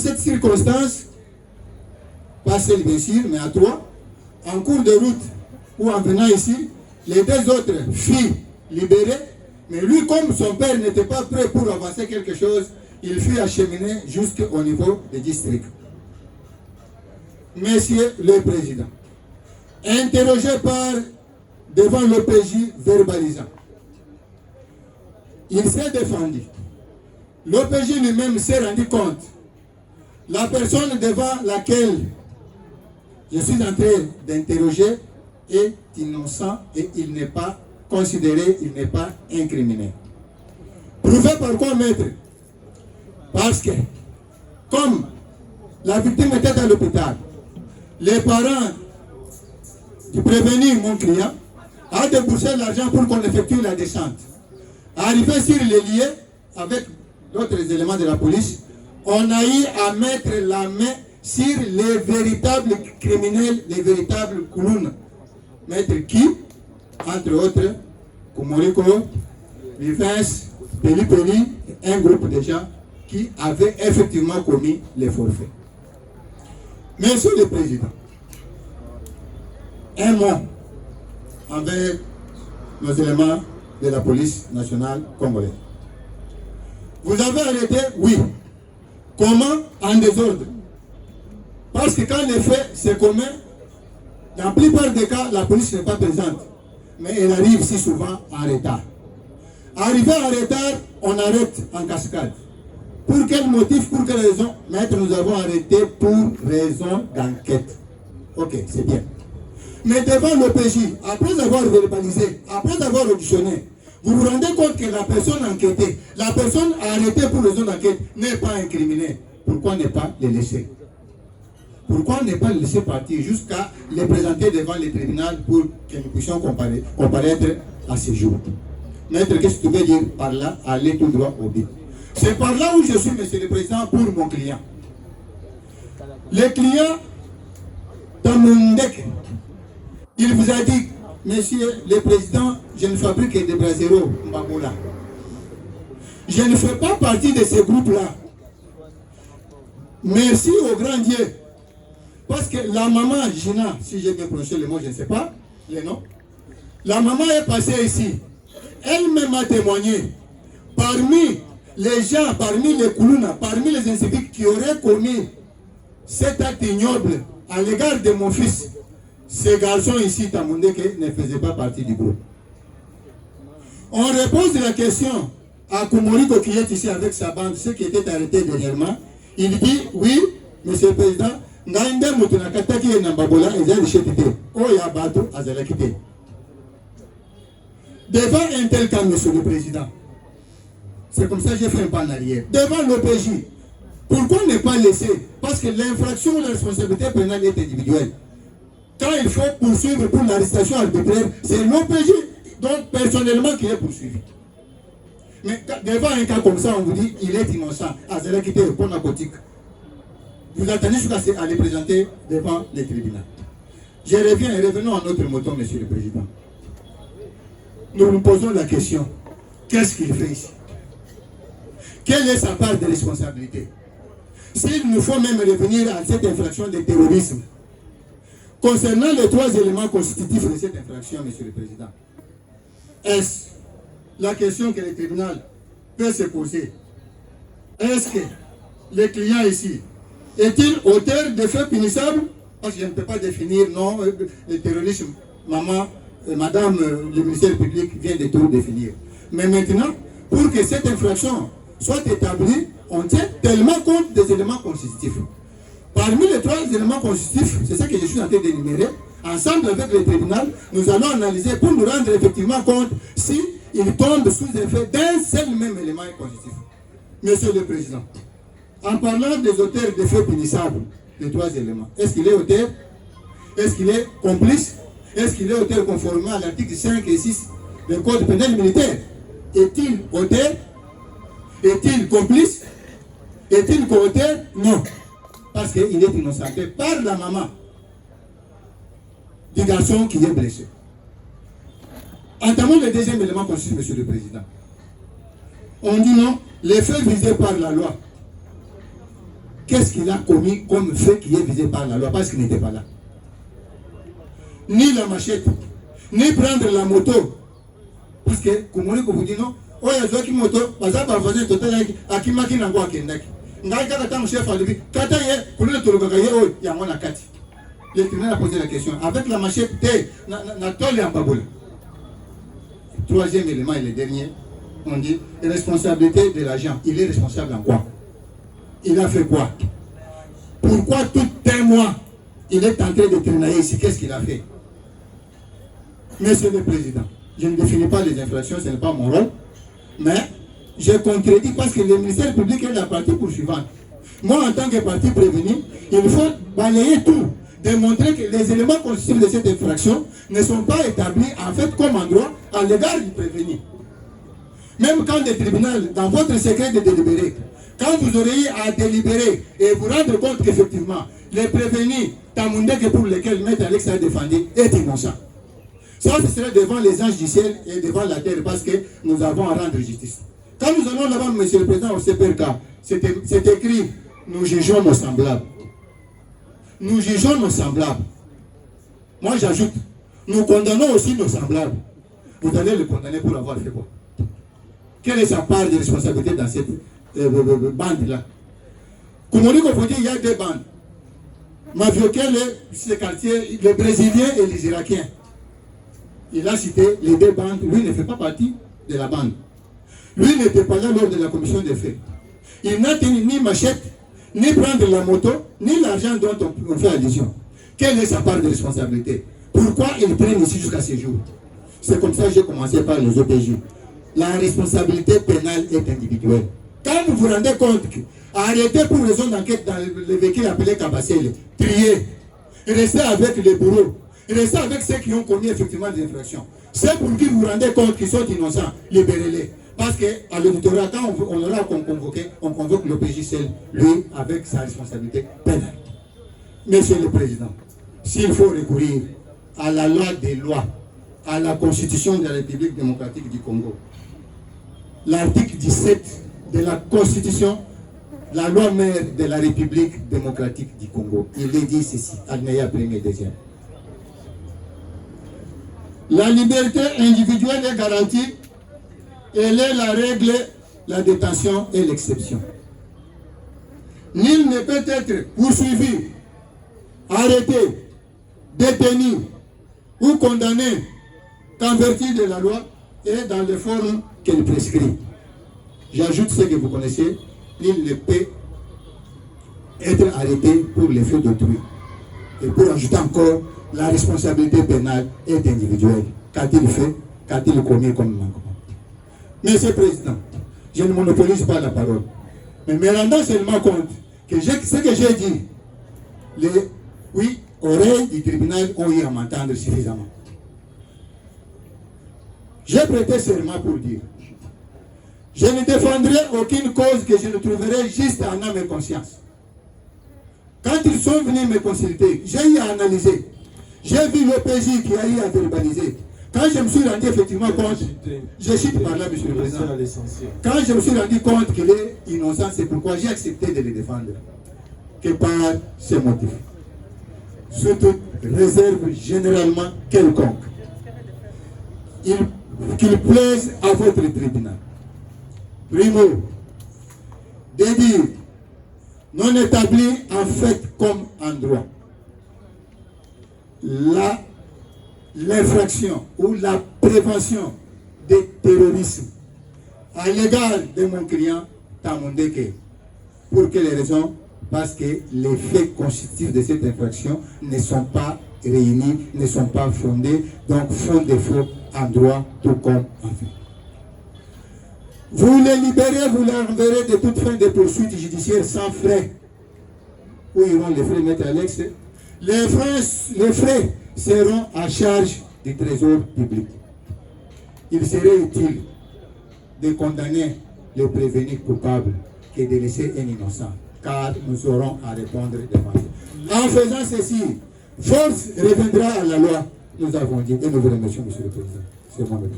Cette circonstance, pas seule bien sûr, mais à trois, en cours de route ou en venant ici, les deux autres filles libérées, mais lui, comme son père n'était pas prêt pour avancer quelque chose, il fut acheminé jusqu'au niveau du district. Monsieur le Président, interrogé par devant l'OPJ verbalisant, il s'est défendu. L'OPJ lui-même s'est rendu compte. La personne devant laquelle je suis en train d'interroger est innocent et il n'est pas considéré, il n'est pas incriminé. Prouvé par quoi, maître? Parce que, comme la victime était à l'hôpital, les parents du prévenu, mon client, a déboursé l'argent pour qu'on effectue la descente. Arrivé sur les lieux, avec d'autres éléments de la police, on a eu à mettre la main sur les véritables criminels, les véritables clowns. Maître qui, entre autres, Kumoriko, Vivens, Peli Peli, un groupe de gens qui avaient effectivement commis les forfaits. Monsieur le Président, un mot envers nos éléments de la police nationale congolaise. Vous avez arrêté, oui. Comment? En désordre. Parce que quand les faits se commettent, dans la plupart des cas, la police n'est pas présente. Mais elle arrive si souvent en retard. Arrivé en retard, on arrête en cascade. Pour quel motif, pour quelle raison? Maître, nous avons arrêté pour raison d'enquête. Ok, c'est bien. Mais devant l'OPJ, après avoir verbalisé, après avoir auditionné, vous vous rendez compte que la personne enquêtée, la personne arrêtée pour raison d'enquête n'est pas incriminée. Pourquoi ne pas les laisser? Pourquoi ne pas les laisser partir jusqu'à les présenter devant le tribunal pour que nous puissions comparaître à ce jour? Maître, qu'est-ce que tu veux dire par là? Aller tout droit au but. C'est par là où je suis, Monsieur le Président, pour mon client. Le client, Tamundek, il vous a dit, Monsieur le Président, je ne fabrique que des braseros, Mbamoula. Je ne fais pas partie de ce groupe-là. Merci au grand Dieu. Parce que la maman Gina, si j'ai bien prononcé le mot, je ne sais pas, le nom. La maman est passée ici. Elle-même a témoigné. Parmi les gens, parmi les Koulouna, parmi les inciviques qui auraient commis cet acte ignoble à l'égard de mon fils, ces garçons ici, Tamundeke, ne faisaient pas partie du groupe. On repose la question à Kumoriko qui est ici avec sa bande, ceux qui étaient arrêtés dernièrement. Il dit, oui, Monsieur le Président, devant un tel cas, Monsieur le Président, c'est comme ça que j'ai fait un pas en arrière. Devant l'OPJ, pourquoi ne pas laisser? Parce que l'infraction de la responsabilité pénale est individuelle. Quand il faut poursuivre pour l'arrestation arbitraire, c'est l'OPJ, donc personnellement, qui est poursuivi. Mais devant un cas comme ça, on vous dit il est innocent. Ah, c'est là qui était pour narcotique. Vous attendez jusqu'à les présenter devant les tribunaux. Je reviens et revenons à notre mouton, Monsieur le Président. Nous nous posons la question, qu'est-ce qu'il fait ici? Quelle est sa part de responsabilité? S'il nous faut même revenir à cette infraction de terrorisme, concernant les trois éléments constitutifs de cette infraction, Monsieur le Président, est-ce la question que le tribunal peut se poser? Est-ce que le client ici est-il auteur de faits punissables? Parce que je ne peux pas définir, non, le terrorisme, madame, le ministère public vient de tout définir. Mais maintenant, pour que cette infraction soit établie, on tient tellement compte des éléments constitutifs. Parmi les trois éléments constitutifs, c'est ça que je suis en train d'énumérer, ensemble avec le tribunal, nous allons analyser pour nous rendre effectivement compte si il tombe sous effet d'un seul même élément constitutif. Monsieur le Président, en parlant des auteurs des faits punissables, les trois éléments, est-ce qu'il est auteur? Est-ce qu'il est complice? Est-ce qu'il est auteur conformément à l'article 5 et 6 du Code pénal militaire? Est-il auteur? Est-il complice? Est-il co-auteur? Non. Parce qu'il est innocenté par la maman du garçon qui est blessé. Entamons le deuxième élément constitutif, Monsieur le Président. On dit non, les faits visés par la loi qu'est-ce qu'il a commis comme fait qui est visé par la loi parce qu'il n'était pas là. Ni la machette, ni prendre la moto. Parce que, comme on vous dit non, oh, il y a des moto, parce que par voisin total, à qui m'a dit n'a pas qu'un deck. N'a pas qu'un chef à lui, quand pour le tour de il y a moins la 4. Le tribunal a posé la question. Avec la machette, n'a pas en baboule. Troisième élément et le dernier, on dit responsabilité de l'agent. Il est responsable en quoi? Il a fait quoi? Pourquoi tout un mois il est en train de traîner ici? Qu'est-ce qu'il a fait? Monsieur le Président, je ne définis pas les infractions, ce n'est pas mon rôle, mais je contredis parce que le ministère public est la partie poursuivante. Moi, en tant que partie prévenue, il faut balayer tout, démontrer que les éléments constitutifs de cette infraction ne sont pas établis en fait comme en droit à l'égard du prévenu. Même quand le tribunal, dans votre secret de délibérer, quand vous aurez à délibérer et vous rendre compte qu'effectivement, les prévenus, Tamundeke pour lesquels Maître Alex a défendu, est innocent. Ça, ce serait devant les anges du ciel et devant la terre parce que nous avons à rendre justice. Quand nous allons là-bas, Monsieur le Président, au CPRK, c'est écrit, nous jugeons nos semblables. Nous jugeons nos semblables. Moi, j'ajoute, nous condamnons aussi nos semblables. Vous allez le condamner pour avoir fait quoi? Quelle est sa part de responsabilité dans cette bande-là? Comme on dit qu'on peut dire, il y a deux bandes. Mavioquel, ce quartier, les Brésiliens et les Irakiens. Il a cité les deux bandes. Lui ne fait pas partie de la bande. Lui n'était pas là lors de la commission des faits. Il n'a tenu ni machette, ni prendre la moto, ni l'argent dont on fait allusion. Quelle est sa part de responsabilité? Pourquoi il traîne ici jusqu'à ce jour? C'est comme ça que j'ai commencé par les OPJ. La responsabilité pénale est individuelle. Quand vous vous rendez compte que arrêtez pour raison d'enquête dans le véhicule appelé Kabassel, trier, restez avec les bourreaux, restez avec ceux qui ont commis effectivement des infractions. C'est pour qui vous vous rendez compte qu'ils sont innocents, libérez-les. Parce qu'à l'auditorat, quand on aura convoqué, on convoque l'OPJ seul, lui, avec sa responsabilité pénale. Monsieur le Président, s'il faut recourir à la loi des lois, à la Constitution de la République démocratique du Congo, l'article 17 de la Constitution, la loi mère de la République démocratique du Congo, il est dit ceci, alinéa 1er et 2e. La liberté individuelle est garantie, elle est la règle, la détention est l'exception. Nul ne peut être poursuivi, arrêté, détenu ou condamné qu'en vertu de la loi et dans les formes qu'elle prescrit. J'ajoute ce que vous connaissez, il ne peut être arrêté pour les faits d'autrui. Et pour ajouter encore, la responsabilité pénale est individuelle. Qu'a-t-il fait? Qu'a-t-il commis comme manquement? Monsieur le Président, je ne monopolise pas la parole. Mais me rendant seulement compte que ce que j'ai dit, les oreilles du tribunal ont eu à m'entendre suffisamment. J'ai prêté serment pour dire je ne défendrai aucune cause que je ne trouverai juste en âme et conscience. Quand ils sont venus me consulter, j'ai eu à analyser. J'ai vu l'OPJ qui a eu à verbaliser. Quand je me suis rendu effectivement compte, je cite par là, Monsieur le Président, quand je me suis rendu compte qu'il est innocent, c'est pourquoi j'ai accepté de le défendre. Que par ces motifs. Sous toute réserve généralement quelconque. Qu'il plaise à votre tribunal. Primo, de dire non établi en fait comme en droit. L'infraction ou la prévention du terrorisme à l'égard de mon client Tamundeke. Pour quelles raisons? Parce que les faits constitutifs de cette infraction ne sont pas réunis, ne sont pas fondés, donc font défaut en droit tout comme en fait. Vous les libérez, vous les enverrez de toute fin de poursuite judiciaire sans frais. Où iront les frais, Maître Alex? Les frais seront à charge du trésor public. Il serait utile de condamner le prévenu coupable que de laisser un innocent, car nous aurons à répondre devant eux. En faisant ceci, force reviendra à la loi, nous avons dit, et nous vous remercions, Monsieur le Président. C'est moi le